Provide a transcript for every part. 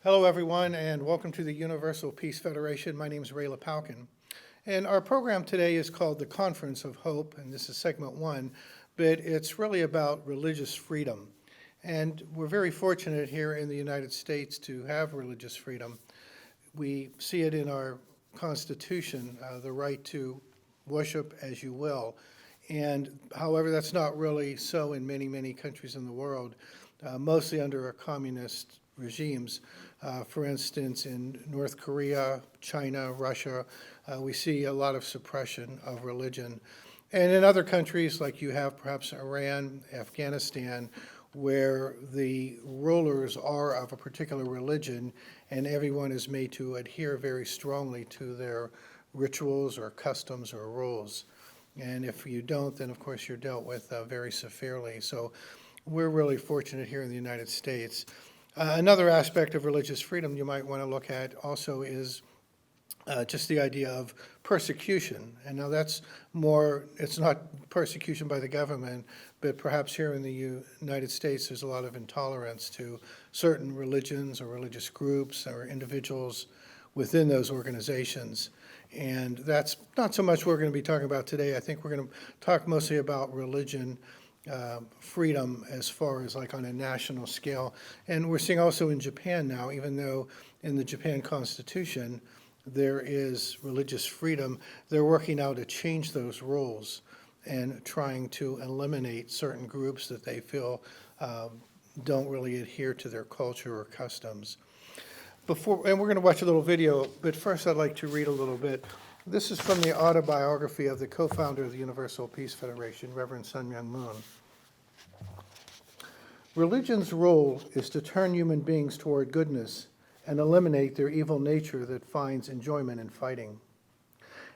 Hello, everyone, and welcome to the Universal Peace Federation. My name is Ray Lapalkin, and our program today is called the Conference of Hope, and this is segment 1, but it's really about religious freedom. And we're very fortunate here in the United States to have religious freedom. We see it in our Constitution, the right to worship as you will. And however, that's not really so in many, many countries in the world, mostly under our communist regimes. For instance, in North Korea, China, Russia, we see a lot of suppression of religion. And in other countries, like you have perhaps Iran, Afghanistan, where the rulers are of a particular religion and everyone is made to adhere very strongly to their rituals or customs or rules. And if you don't, then of course you're dealt with very severely. So we're really fortunate here in the United States. Another aspect of religious freedom you might want to look at also is just the idea of persecution. And now that's more, it's not persecution by the government, but perhaps here in the United States there's a lot of intolerance to certain religions or religious groups or individuals within those organizations. And that's not so much what we're going to be talking about today. I think we're going to talk mostly about religion freedom as far as like on a national scale. And we're seeing also in Japan now, even though in the Japan Constitution there is religious freedom, they're working now to change those rules and trying to eliminate certain groups that they feel don't really adhere to their culture or customs. And we're going to watch a little video, but first I'd like to read a little bit. This is from the autobiography of the co-founder of the Universal Peace Federation, Reverend Sun Myung Moon. Religion's role is to turn human beings toward goodness and eliminate their evil nature that finds enjoyment in fighting.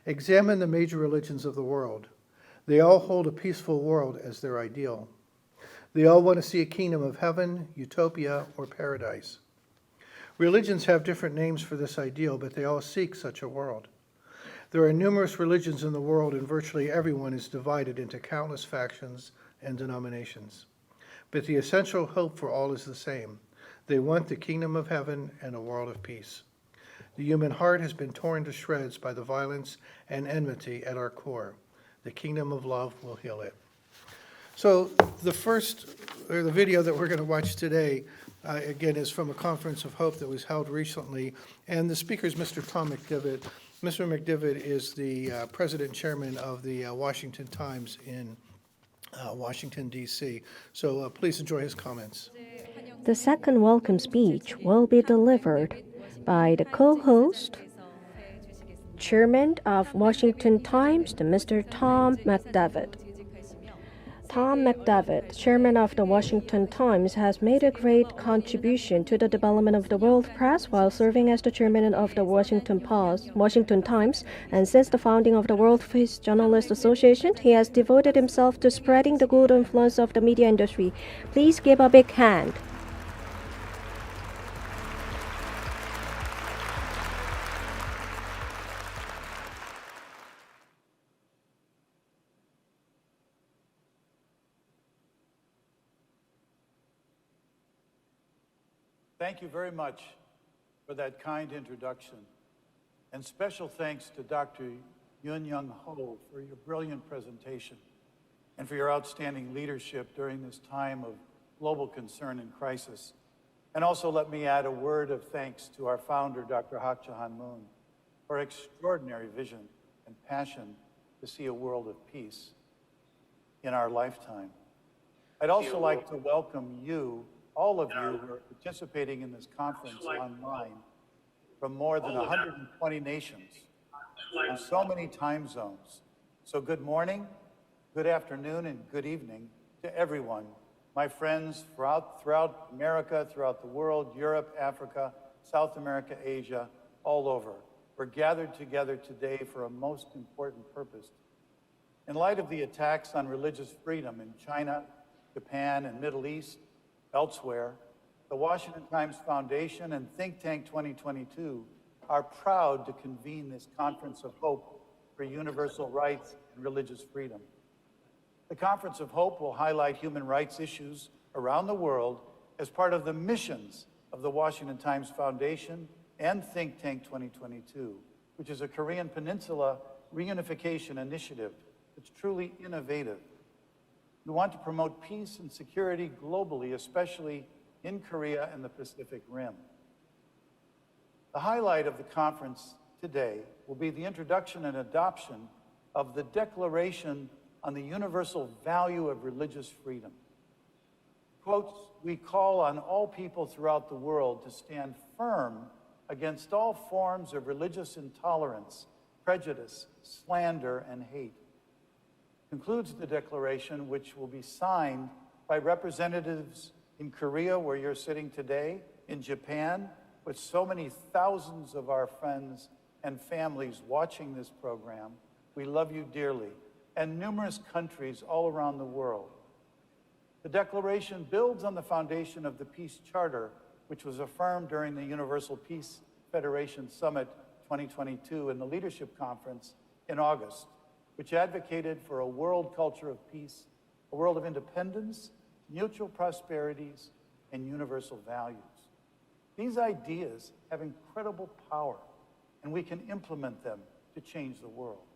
Examine the major religions of the world. They all hold a peaceful world as their ideal. They all want to see a kingdom of heaven, utopia, or paradise. Religions have different names for this ideal, but they all seek such a world. There are numerous religions in the world, and virtually everyone is divided into countless factions and denominations. But the essential hope for all is the same. They want the kingdom of heaven and a world of peace. The human heart has been torn to shreds by the violence and enmity at our core. The kingdom of love will heal it. So the video that we're going to watch today, again, is from a Conference of Hope that was held recently, and the speaker is Mr. Tom McDevitt. Mr. McDevitt is the president and chairman of the Washington Times in Washington, D.C. So please enjoy his comments. The second welcome speech will be delivered by the co-host, chairman of Washington Times, Mr. Tom McDevitt. Tom McDevitt, chairman of the Washington Times, has made a great contribution to the development of the world press while serving as the chairman of the Washington Times. And since the founding of the World Peace Journalists Association, he has devoted himself to spreading the good influence of the media industry. Please give a big hand. Thank you very much for that kind introduction. And special thanks to Dr. Yun Young Ho for your brilliant presentation and for your outstanding leadership during this time of global concern and crisis. And also let me add a word of thanks to our founder, Dr. Hak Ja-han Moon, for extraordinary vision and passion to see a world of peace in our lifetime. I'd also like to welcome you, all of you who are participating in this conference online from more than 120 nations and so many time zones. So good morning, good afternoon, and good evening to everyone. My friends throughout America, throughout the world, Europe, Africa, South America, Asia, all over. We're gathered together today for a most important purpose. In light of the attacks on religious freedom in China, Japan, and Middle East, elsewhere, the Washington Times Foundation and Think Tank 2022 are proud to convene this Conference of Hope for Universal Rights and Religious Freedom. The Conference of Hope will highlight human rights issues around the world as part of the missions of the Washington Times Foundation and Think Tank 2022, which is a Korean Peninsula reunification initiative that's truly innovative. We want to promote peace and security globally, especially in Korea and the Pacific Rim. The highlight of the conference today will be the introduction and adoption of the Declaration on the Universal Value of Religious Freedom. Quotes, "We call on all people throughout the world to stand firm against all forms of religious intolerance, prejudice, slander, and hate," concludes the declaration, which will be signed by representatives in Korea, where you're sitting today, in Japan, with so many thousands of our friends and families watching this program. We love you dearly, and numerous countries all around the world. The declaration builds on the foundation of the Peace Charter, which was affirmed during the Universal Peace Federation Summit 2022 and the Leadership Conference in August, which advocated for a world culture of peace, a world of independence, mutual prosperities, and universal values. These ideas have incredible power, and we can implement them to change the world.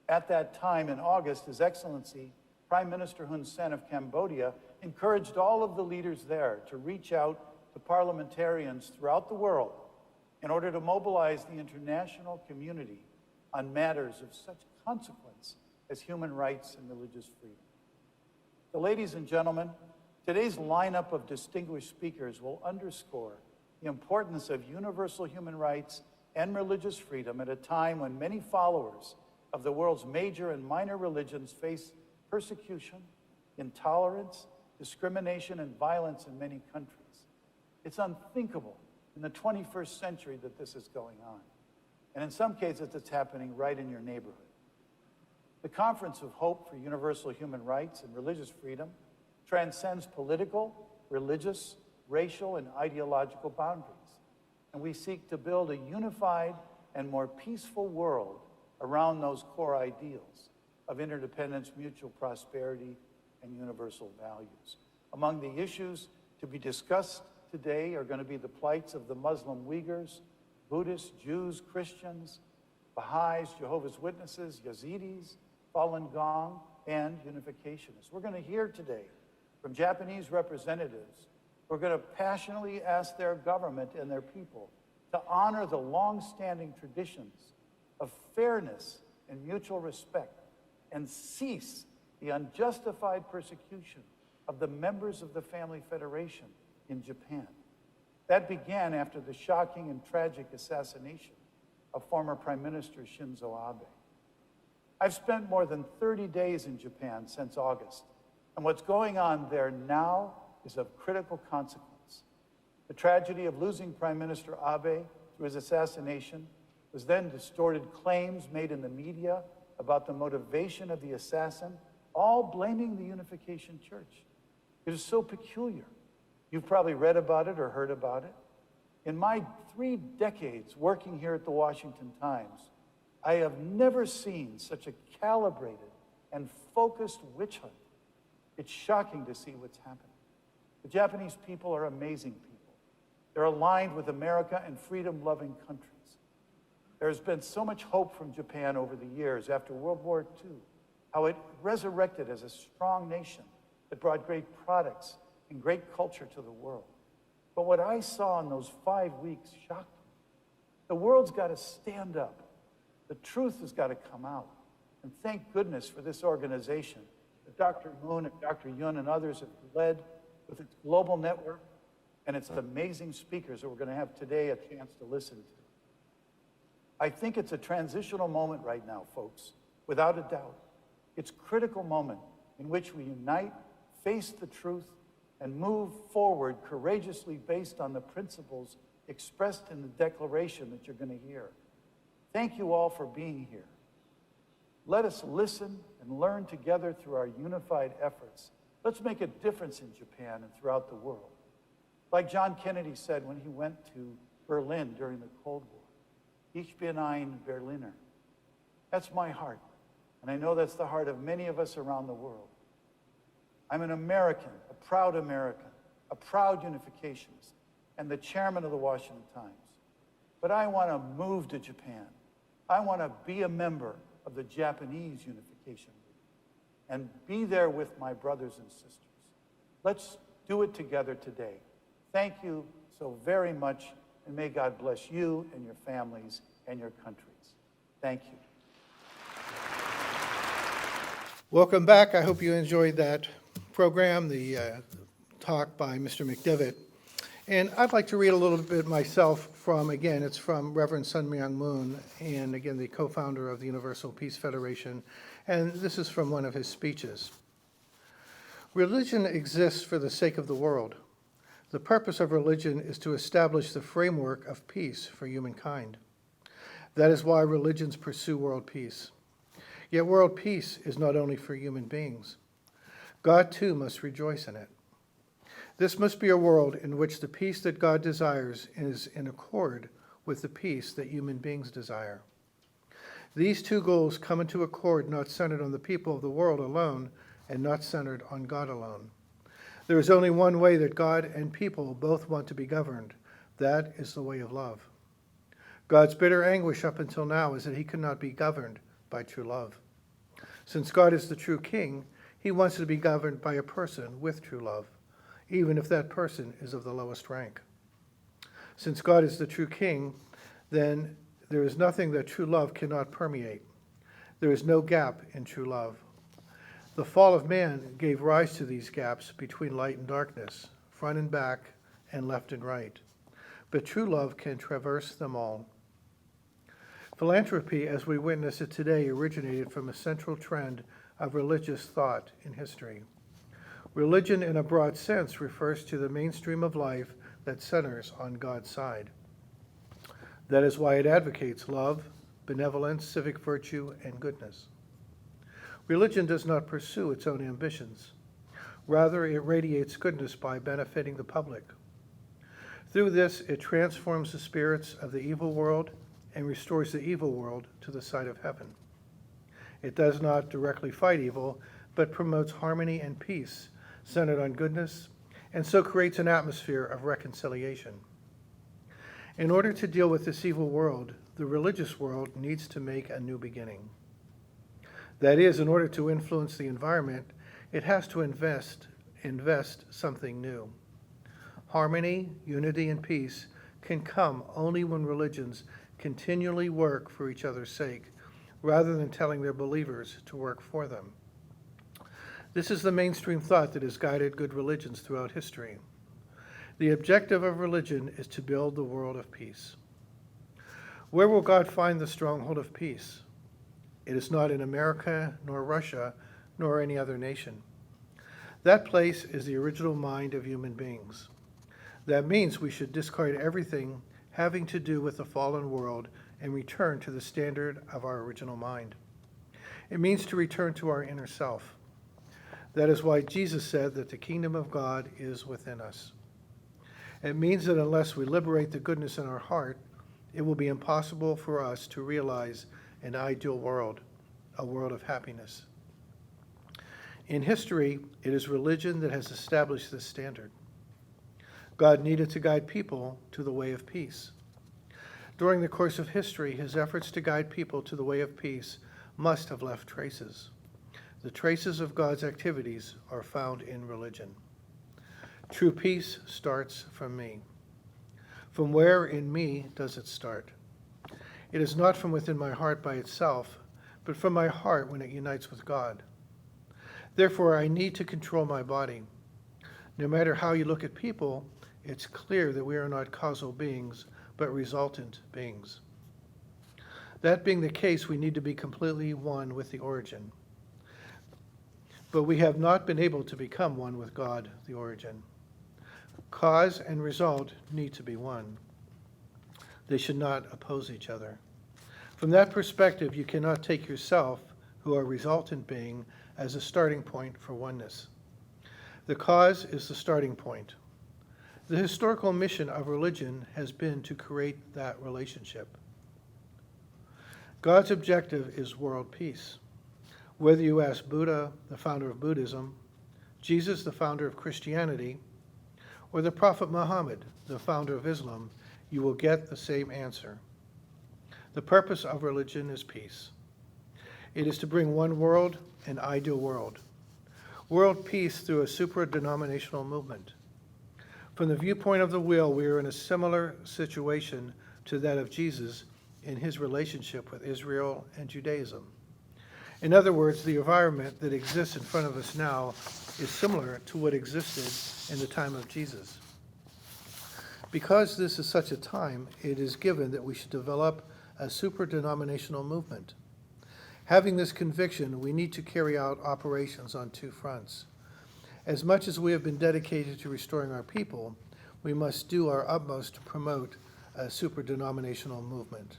At that time in August, His Excellency, Prime Minister Hun Sen of Cambodia encouraged all of the leaders there to reach out to parliamentarians throughout the world in order to mobilize the international community on matters of such consequence as human rights and religious freedom. So, ladies and gentlemen, today's lineup of distinguished speakers will underscore the importance of universal human rights and religious freedom at a time when many followers of the world's major and minor religions face persecution, intolerance, discrimination, and violence in many countries. It's unthinkable in the 21st century that this is going on. And in some cases, it's happening right in your neighborhood. The Conference of Hope for Universal Human Rights and Religious Freedom transcends political, religious, racial, and ideological boundaries. And we seek to build a unified and more peaceful world around those core ideals of interdependence, mutual prosperity, and universal values. Among the issues to be discussed today are going to be the plights of the Muslim Uyghurs, Buddhists, Jews, Christians, Baha'is, Jehovah's Witnesses, Yazidis, Falun Gong, and unificationists. We're going to hear today from Japanese representatives who are going to passionately ask their government and their people to honor the long-standing traditions of fairness and mutual respect and cease the unjustified persecution of the members of the Family Federation in Japan. That began after the shocking and tragic assassination of former Prime Minister Shinzo Abe. I've spent more than 30 days in Japan since August, and what's going on there now is of critical consequence. The tragedy of losing Prime Minister Abe through his assassination was then distorted claims made in the media about the motivation of the assassin, all blaming the Unification Church. It is so peculiar. You've probably read about it or heard about it. In my 3 decades working here at the Washington Times, I have never seen such a calibrated and focused witch hunt. It's shocking to see what's happening. The Japanese people are amazing people. They're aligned with America and freedom-loving countries. There's been so much hope from Japan over the years after World War II, how it resurrected as a strong nation that brought great products and great culture to the world. But what I saw in those 5 weeks shocked me. The world's got to stand up. The truth has got to come out. And thank goodness for this organization that Dr. Moon and Dr. Yun and others have led with its global network and its amazing speakers that we're going to have today a chance to listen to. I think it's a transitional moment right now, folks, without a doubt. It's a critical moment in which we unite, face the truth, and move forward courageously based on the principles expressed in the declaration that you're going to hear. Thank you all for being here. Let us listen and learn together through our unified efforts. Let's make a difference in Japan and throughout the world. Like John Kennedy said when he went to Berlin during the Cold War, Ich bin ein Berliner. That's my heart, and I know that's the heart of many of us around the world. I'm an American, a proud unificationist, and the chairman of the Washington Times. But I want to move to Japan. I want to be a member of the Japanese unification movement and be there with my brothers and sisters. Let's do it together today. Thank you so very much, and may God bless you and your families and your countries. Thank you. Welcome back. I hope you enjoyed that program, the talk by Mr. McDevitt. And I'd like to read a little bit myself it's from Reverend Sun Myung Moon, and again, the co-founder of the Universal Peace Federation. And this is from one of his speeches. Religion exists for the sake of the world. The purpose of religion is to establish the framework of peace for humankind. That is why religions pursue world peace. Yet world peace is not only for human beings. God too must rejoice in it. This must be a world in which the peace that God desires is in accord with the peace that human beings desire. These two goals come into accord not centered on the people of the world alone and not centered on God alone. There is only one way that God and people both want to be governed. That is the way of love. God's bitter anguish up until now is that he cannot be governed by true love. Since God is the true king, he wants to be governed by a person with true love, even if that person is of the lowest rank. Since God is the true king, then there is nothing that true love cannot permeate. There is no gap in true love. The fall of man gave rise to these gaps between light and darkness, front and back, and left and right. But true love can traverse them all. Philanthropy, as we witness it today, originated from a central trend of religious thought in history. Religion, in a broad sense, refers to the mainstream of life that centers on God's side. That is why it advocates love, benevolence, civic virtue, and goodness. Religion does not pursue its own ambitions. Rather, it radiates goodness by benefiting the public. Through this, it transforms the spirits of the evil world and restores the evil world to the side of heaven. It does not directly fight evil, but promotes harmony and peace centered on goodness, and so creates an atmosphere of reconciliation. In order to deal with this evil world, the religious world needs to make a new beginning. That is, in order to influence the environment, it has to invest something new. Harmony, unity, and peace can come only when religions continually work for each other's sake, rather than telling their believers to work for them. This is the mainstream thought that has guided good religions throughout history. The objective of religion is to build the world of peace. Where will God find the stronghold of peace? It is not in America, nor Russia, nor any other nation. That place is the original mind of human beings. That means we should discard everything having to do with the fallen world and return to the standard of our original mind. It means to return to our inner self. That is why Jesus said that the kingdom of God is within us. It means that unless we liberate the goodness in our heart, it will be impossible for us to realize an ideal world, a world of happiness. In history, it is religion that has established this standard. God needed to guide people to the way of peace. During the course of history, his efforts to guide people to the way of peace must have left traces. The traces of God's activities are found in religion. True peace starts from me. From where in me does it start? It is not from within my heart by itself, but from my heart when it unites with God. Therefore, I need to control my body. No matter how you look at people, it's clear that we are not causal beings, but resultant beings. That being the case, we need to be completely one with the origin. But we have not been able to become one with God, the origin. Cause and result need to be one. They should not oppose each other. From that perspective, you cannot take yourself, who are resultant being, as a starting point for oneness. The cause is the starting point. The historical mission of religion has been to create that relationship. God's objective is world peace. Whether you ask Buddha, the founder of Buddhism, Jesus, the founder of Christianity, or the Prophet Muhammad, the founder of Islam, you will get the same answer. The purpose of religion is peace. It is to bring one world, an ideal world. World peace through a supra-denominational movement. From the viewpoint of the will, we are in a similar situation to that of Jesus in his relationship with Israel and Judaism. In other words, the environment that exists in front of us now is similar to what existed in the time of Jesus. Because this is such a time, it is given that we should develop a supra-denominational movement. Having this conviction, we need to carry out operations on two fronts. As much as we have been dedicated to restoring our people, we must do our utmost to promote a supra-denominational movement.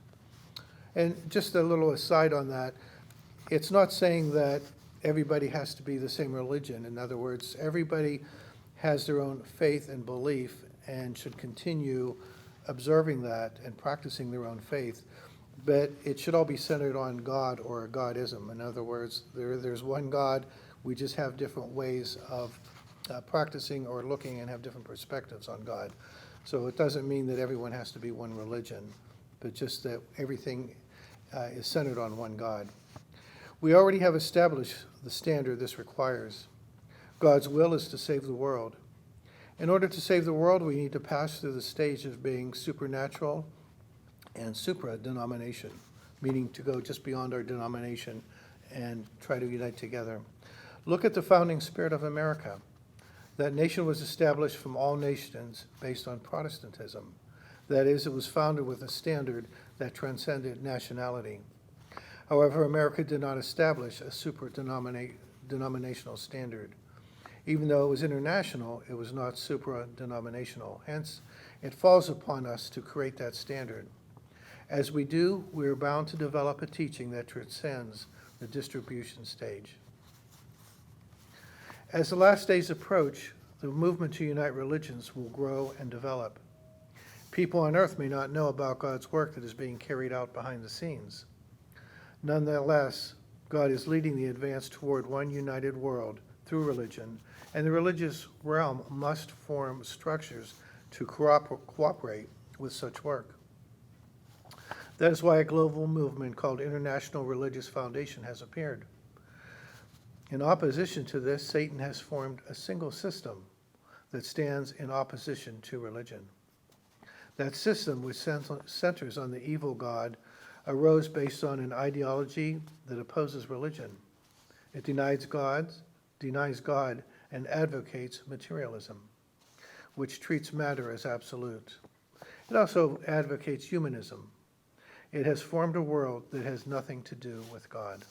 And just a little aside on that, it's not saying that everybody has to be the same religion. In other words, everybody has their own faith and belief and should continue observing that and practicing their own faith. But it should all be centered on God or Godism. In other words, there's one God. We just have different ways of practicing or looking and have different perspectives on God. So it doesn't mean that everyone has to be one religion, but just that everything is centered on one God. We already have established the standard this requires. God's will is to save the world. In order to save the world, we need to pass through the stage of being supernatural and supra-denomination, meaning to go just beyond our denomination and try to unite together. Look at the founding spirit of America. That nation was established from all nations based on Protestantism. That is, it was founded with a standard that transcended nationality. However, America did not establish a supra-denominational standard. Even though it was international, it was not supra-denominational. Hence, it falls upon us to create that standard. As we do, we are bound to develop a teaching that transcends the distribution stage. As the last days approach, the movement to unite religions will grow and develop. People on earth may not know about God's work that is being carried out behind the scenes. Nonetheless, God is leading the advance toward one united world through religion, and the religious realm must form structures to cooperate with such work. That is why a global movement called International Religious Foundation has appeared. In opposition to this, Satan has formed a single system that stands in opposition to religion. That system, which centers on the evil God, arose based on an ideology that opposes religion. It denies God, and advocates materialism, which treats matter as absolute. It also advocates humanism. It has formed a world that has nothing to do with God.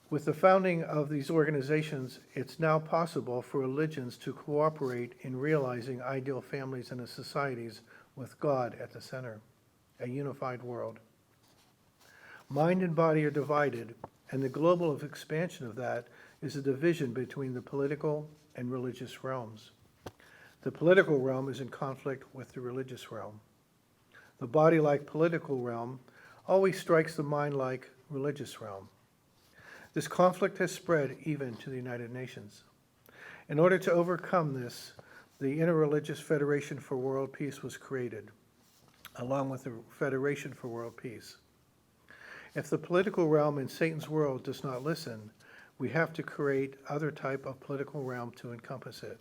With the founding of these organizations, it's now possible for religions to cooperate in realizing ideal families and societies with God at the center, a unified world. Mind and body are divided, and the global expansion of that is a division between the political and religious realms. The political realm is in conflict with the religious realm. The body-like political realm always strikes the mind-like religious realm. This conflict has spread even to the United Nations. In order to overcome this, the Interreligious Federation for World Peace was created, along with the Federation for World Peace. If the political realm in Satan's world does not listen, we have to create other type of political realm to encompass it.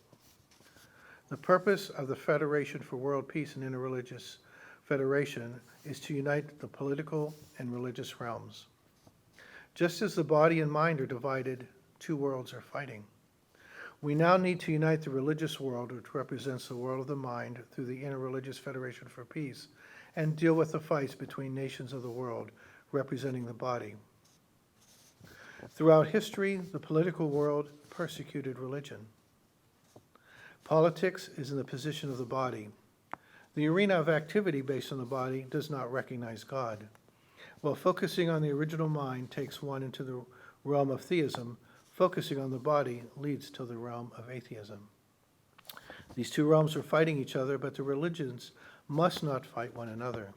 The purpose of the Federation for World Peace and Interreligious Federation is to unite the political and religious realms. Just as the body and mind are divided, two worlds are fighting. We now need to unite the religious world, which represents the world of the mind, through the Interreligious Federation for Peace, and deal with the fights between nations of the world, representing the body. Throughout history, the political world persecuted religion. Politics is in the position of the body. The arena of activity based on the body does not recognize God. While focusing on the original mind takes one into the realm of theism, focusing on the body leads to the realm of atheism. These two realms are fighting each other, but the religions must not fight one another.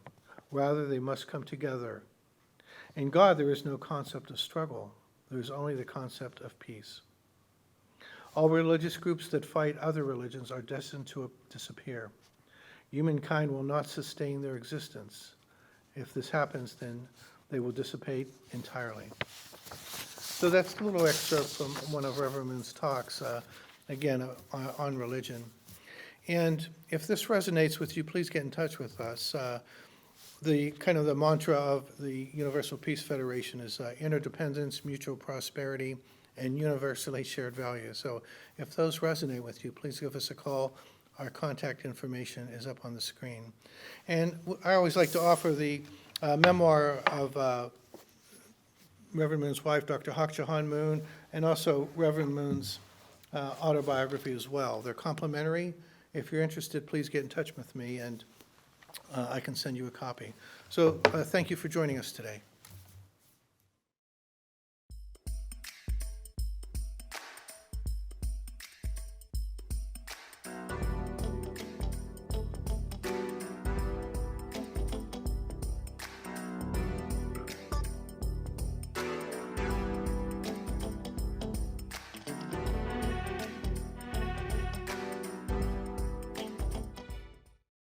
Rather, they must come together. In God, there is no concept of struggle. There is only the concept of peace. All religious groups that fight other religions are destined to disappear. Humankind will not sustain their existence. If this happens, then they will dissipate entirely. So that's a little excerpt from one of Reverend Moon's talks, again, on religion. And if this resonates with you, please get in touch with us. The mantra of the Universal Peace Federation is interdependence, mutual prosperity, and universally shared values. So if those resonate with you, please give us a call. Our contact information is up on the screen. And I always like to offer the memoir of Reverend Moon's wife, Dr. Hak Jahan Moon, and also Reverend Moon's autobiography as well. They're complementary. If you're interested, please get in touch with me, and I can send you a copy. So thank you for joining us today.